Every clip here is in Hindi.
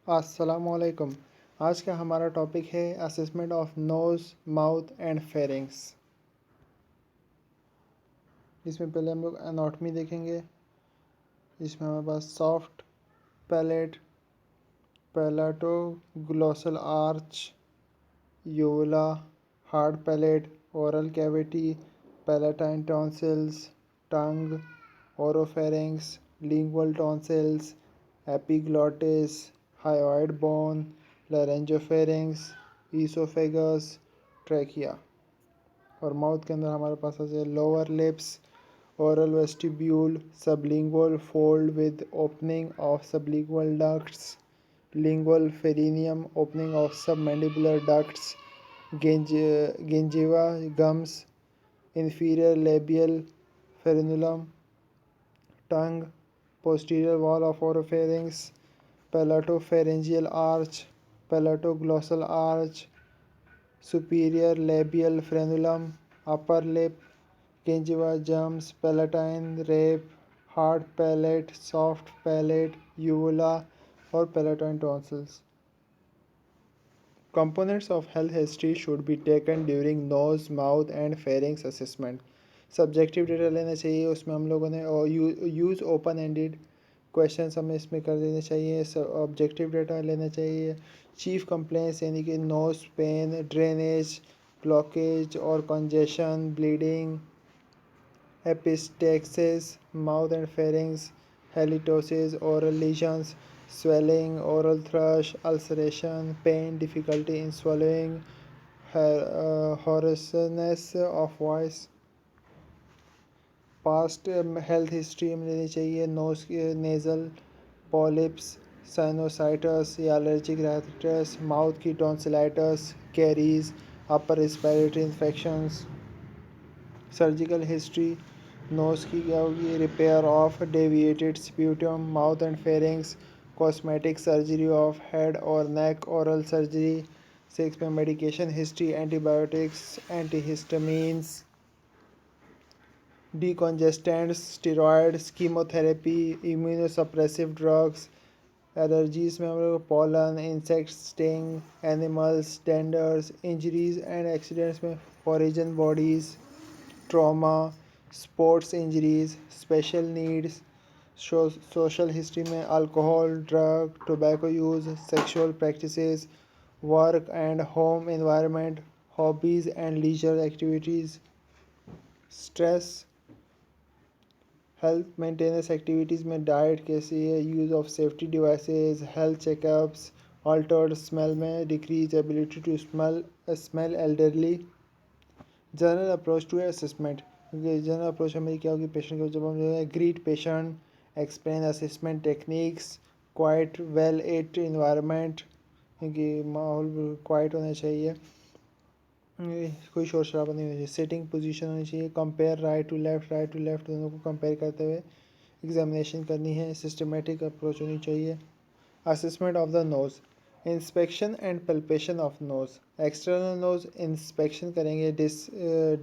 अस्सलामुअलैकुम। आज का हमारा टॉपिक है assessment of nose, mouth and pharynx. इसमें पहले हम लोग एनाटॉमी देखेंगे, जिसमें हमारे पास soft palate, palatoglossal arch, uvula, hard palate, oral cavity, palatine tonsils, tongue, oropharynx, lingual tonsils, epiglottis, hyoid bone, laryngopharynx, oesophagus, trachea. और माउथ के अंदर हमारे पास है lower lips, oral vestibule, sublingual fold with opening of sublingual ducts, lingual perineum, opening of submandibular ducts, gingiva, gums, inferior labial frenulum, tongue, posterior wall of oropharynx, palatopharyngeal arch, palatoglossal arch, superior labial frenulum, upper lip, gingiva, gums, palatine, rape, hard palate, soft palate, uvula और palatine tonsils. Components of health history should be taken during nose, mouth and pharynx assessment. Subjective data लेना चाहिए, उसमें हम लोगों ने यूज़ ओपन एंडेड क्वेश्चन हमें इसमें कर देने चाहिए। ऑब्जेक्टिव डेटा लेना चाहिए। चीफ कंप्लेंट्स यानी कि नोज पेन, ड्रेनेज, ब्लॉकेज और congestion, bleeding, epistaxis, mouth and pharynx, halitosis, oral lesions, swelling, oral thrush, ulceration, pain, difficulty in swallowing, hoarseness of voice. Past health history में लेनी चाहिए। नोज नेज़ल पॉलिप्स, साइनोसाइटस या एलर्जिक राइटिस, माउथ की tonsillitis, caries, upper respiratory infections. Surgical history, nose की क्या होगी, repair of deviated sputum, mouth and pharynx, cosmetic surgery of head और नेक, ओरल सर्जरी। 6 में medication history, antibiotics, antihistamines, decongestants, steroids, chemotherapy, immunosuppressive drugs. Allergies में हम लोग pollen, insect sting, animals, danders, injuries and accidents में foreign bodies, trauma, sports injuries, special needs. Social history में alcohol, drug, tobacco use, sexual practices, work and home environment, hobbies and leisure activities, stress, health maintenance activities में डाइट कैसी है, use of safety devices, health checkups, altered smell में decrease ability to smell elderly. General approach to assessment, general approach हमारी क्या होगी पेशेंट को, जब हम जो है greet patient, explain assessment techniques, quiet well at environment, क्योंकि माहौल क्वाइट होना चाहिए, कोई शोर शराबा नहीं होना चाहिए, सिटिंग पोजीशन होनी चाहिए, कंपेयर राइट टू लेफ़्ट दोनों को कंपेयर करते हुए एग्जामिनेशन करनी है, सिस्टमेटिक अप्रोच होनी चाहिए। Assessment of the nose, inspection and palpation of nose. External nose inspection करेंगे,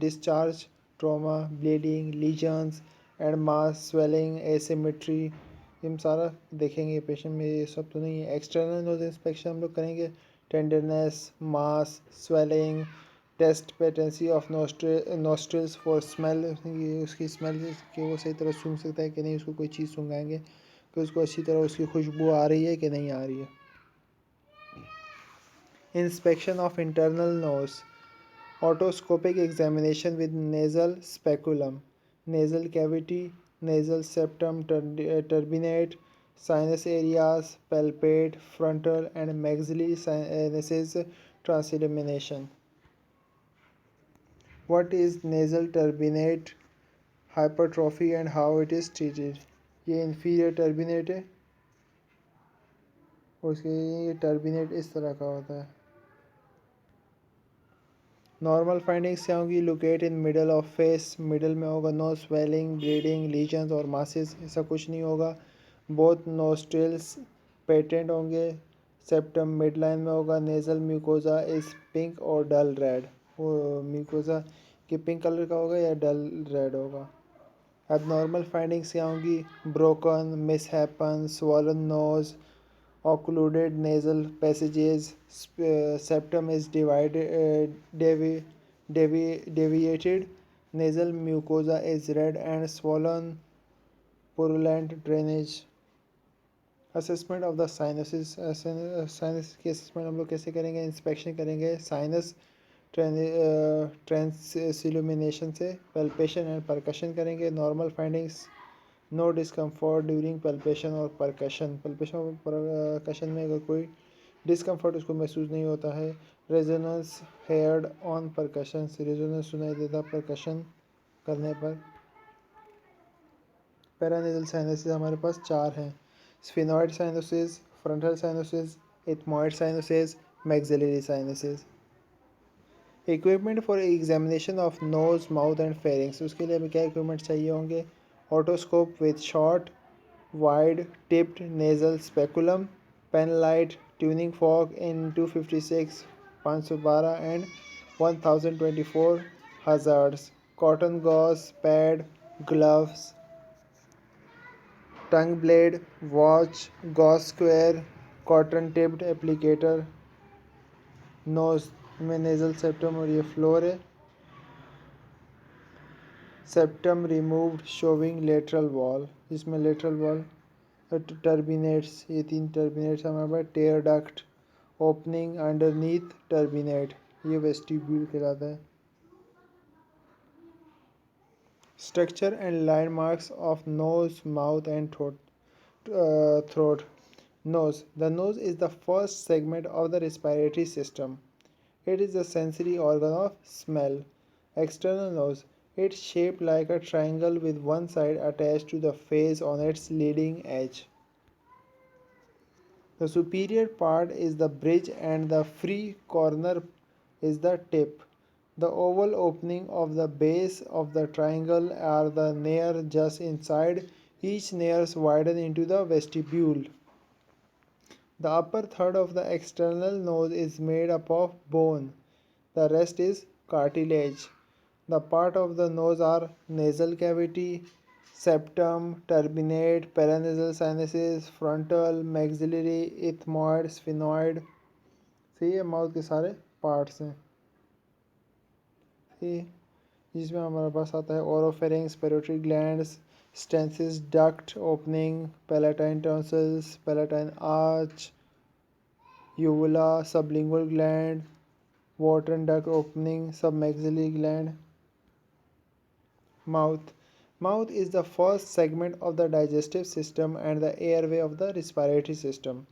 discharge, trauma, bleeding, lesions and mass swelling, asymmetry, हम सारा देखेंगे पेशेंट में, ये सब तो नहीं है। एक्सटर्नल नोज़ इंस्पेक्शन हम लोग करेंगे, tenderness, mass swelling, test patency of nostrils for smell, उसकी स्मेल कि वो सही तरह सूंघ सकता है कि नहीं, उसको कोई चीज़ सूंघाएंगे कि उसको अच्छी तरह उसकी खुशबू आ रही है कि नहीं आ रही है। Inspection of internal nose, otoscopic examination with nasal speculum, nasal cavity, nasal septum turbinate, sinus areas, palpate, frontal and maxillary sinuses transillumination. What is nasal turbinate hypertrophy and how it is treated? ये inferior turbinate है, और उसके ये turbinate इस तरह का होता है। नॉर्मल फाइंडिंग्स क्या होगी, locate in middle of face, middle में होगा, नो स्वेलिंग, ब्लीडिंग, लीजन्स और मासेस, ऐसा कुछ नहीं होगा। बोथ नोस्ट्रिल्स पेटेंट होंगे, सेप्टम मिड लाइन में होगा, नेजल म्यूकोजा इज पिंक और डल रेड, वो म्यूकोजा कि पिंक कलर का होगा या डल रेड होगा। एबनॉर्मल फाइंडिंग्स क्या होंगी, broken, misshapen, swollen nose, occluded nasal passages, septum is deviated, nasal mucosa is red and swollen, purulent drainage. Assessment of the sinuses sinus की असेसमेंट हम लोग कैसे करेंगे इंस्पेक्शन करेंगे साइनस ट्रांसइल्यूमिनेशन से पल्पेशन एंड परकशन करेंगे normal findings no discomfort during palpation और परकशन पल्पेशन और परकशन में अगर कोई डिस्कम्फर्ट उसको महसूस नहीं होता है resonance heard on percussion resonance सुनाई देता परकशन करने पर पैरानेजल साइनसिस हमारे पास चार हैं sphenoid sinuses frontal sinuses ethmoid sinuses maxillary sinuses equipment for examination of nose mouth and pharynx उसके लिए हमें क्या इक्विपमेंट चाहिए होंगे otoscope with short wide tipped nasal speculum pen light tuning fork in 256 512 and 1024 hazards cotton gauze pad gloves tongue blade, watch, gauze square, cotton tipped applicator, nose में nasal septum और ये floor है septum removed showing lateral wall जिसमें lateral wall turbinates ये तीन turbinates हमारे पास tear duct opening underneath turbinate ये vestibule कहलाता है structure and landmarks of nose mouth and throat Nose. The nose is the first segment of the respiratory system. It is the sensory organ of smell. External nose. It's shaped like a triangle with one side attached to the face on its leading edge. The superior part is the bridge and the free corner is the tip. The oval opening of the base of the triangle are the nares just inside. Each nares widen into the vestibule. The upper third of the external nose is made up of bone. The rest is cartilage. The part of the nose are nasal cavity, septum, turbinate, paranasal sinuses, frontal, maxillary, ethmoid, sphenoid. सही है माउथ के सारे पार्ट्स हैं जिसमें हमारे पास आता है oropharynx parotid glands Stensen's duct opening palatine tonsils palatine arch uvula sublingual gland water duct opening submaxillary gland mouth is the first segment of the digestive system and the airway of the respiratory system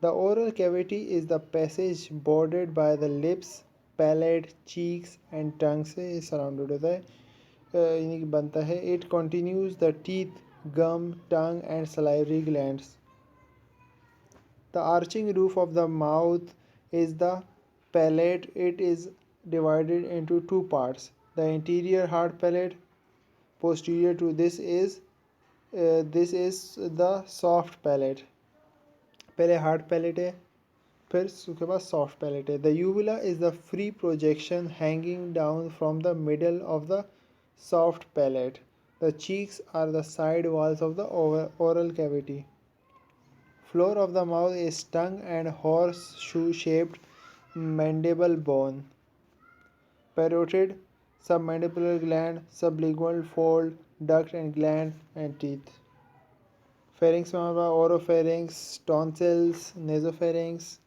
the oral cavity is the passage bordered by the lips palate cheeks and tongue से surrounded होता है यानी कि बनता है it continues the teeth gum tongue and salivary glands The arching roof of the mouth is the palate. It is divided into two parts. The interior hard palate, posterior to this is the soft palate. पहले hard palate है फिर उसके बाद soft palate है. The uvula is the free projection hanging down from the middle of the soft palate. The cheeks are the side walls of the oral cavity. Floor of the mouth is tongue and horseshoe shaped mandible bone. Parotid, submandibular gland, sublingual fold, duct and gland and teeth. Pharynx में हमारा oropharynx, tonsils, nasopharynx.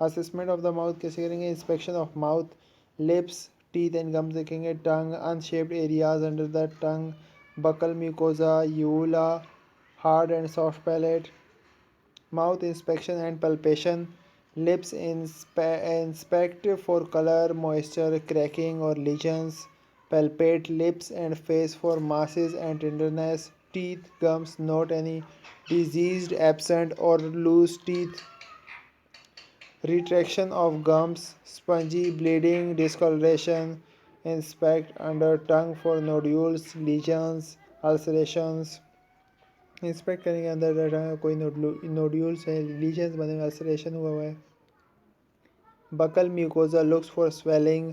Assessment of the mouth कैसे करेंगे inspection of mouth, lips, teeth and gums देखेंगे tongue, unshaped areas under the tongue, buccal mucosa, uvula, hard and soft palate. Mouth inspection and palpation lips inspect for color moisture cracking or lesions palpate lips and face for masses and tenderness teeth gums not any diseased absent or loose teeth retraction of gums spongy bleeding discoloration inspect under tongue for nodules lesions ulcerations inspect करेंगे अंदर डाटा कोई नोड्यूल्स है लीजन्स बने हुए अल्सरेशन हुआ हुआ है buccal mucosa looks for swelling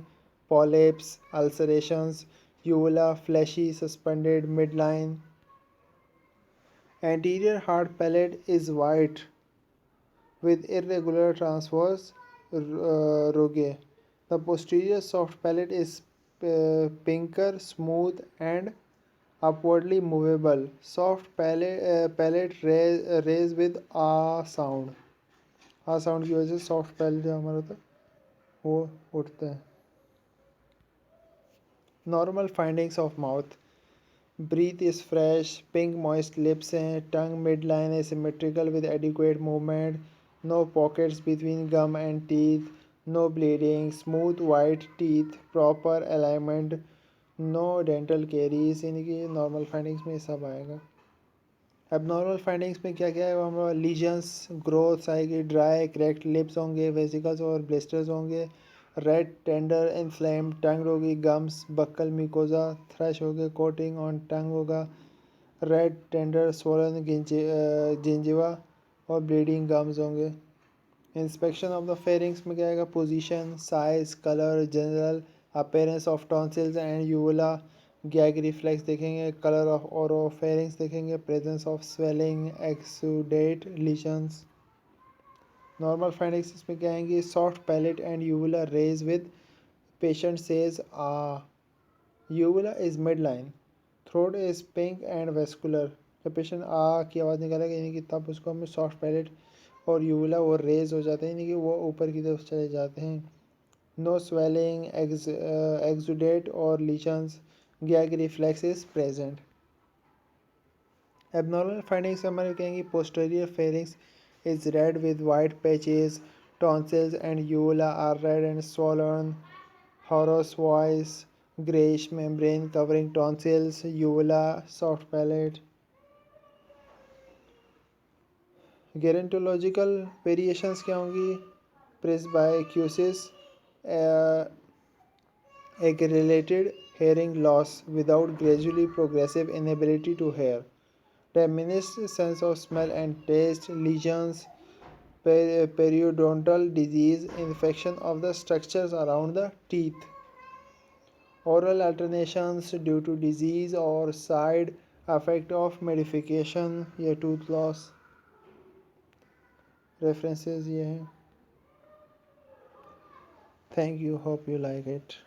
polyps ulcerations uvula fleshy suspended midline anterior hard palate is white with irregular transverse rugae. The posterior soft palate is pinker, smooth, and upwardly movable. Soft palate raise with a sound. Ah sound की वजह से सॉफ्ट पैलेट जो हमारा होता है वो उठता है. Normal findings of mouth. Breath is fresh, pink moist lips हैं, tongue midline is symmetrical with adequate movement, no pockets between gum and teeth, no bleeding, smooth white teeth, proper alignment, no dental caries. यानी कि नॉर्मल फाइंडिंग्स में सब आएगा. एबनॉर्मल फाइंडिंग्स में क्या क्या है, हमारा लीजन्स ग्रोथ आएगी, ड्राई क्रैक्ड लिप्स होंगे, वेसिकल्स और ब्लिस्टर्स होंगे, रेड टेंडर इन्फ्लेम टंग होगी, गम्स बक्कल मिकोजा थ्रश होगे, कोटिंग ऑन टंग होगा, रेड टेंडर स्वोलन जिंजिवा और ब्लीडिंग गम्स होंगे. इंस्पेक्शन ऑफ द फेरिंग्स में क्या आएगा, position, size, colour, general appearance of tonsils and uvula, gag reflex देखेंगे, कलर ऑफ ओरोफेरिंग्स देखेंगे, presence of swelling, exudate lesions. Normal findings इसमें क्या आएंगी, soft palate and uvula raise with patient says ah, uvula is midline, throat is pink and vascular. जब पेशेंट आ की आवाज़ निकालेगा यानी कि तब उसको हमें सॉफ्ट पैलेट और यूवुला वो रेज हो जाते हैं, यानी कि वो ऊपर की तरफ चले जाते हैं. नो स्वेलिंग, एक्सुडेट और lesions, gag reflex is present. Abnormal findings हमारे कहेंगे, posterior pharynx is red with white patches, tonsils and uvula are red and swollen, hoarse voice, grayish membrane covering tonsils, uvula, soft palate. Gerontological variations क्या होंगी, presbycusis, ag-related hearing loss without gradually progressive inability to hear, diminished sense of smell and taste, lesions, periodontal disease, infection of the structures around the teeth, oral alternations due to disease or side effect of medication या tooth loss. References ये हैं. Thank you, hope you like it.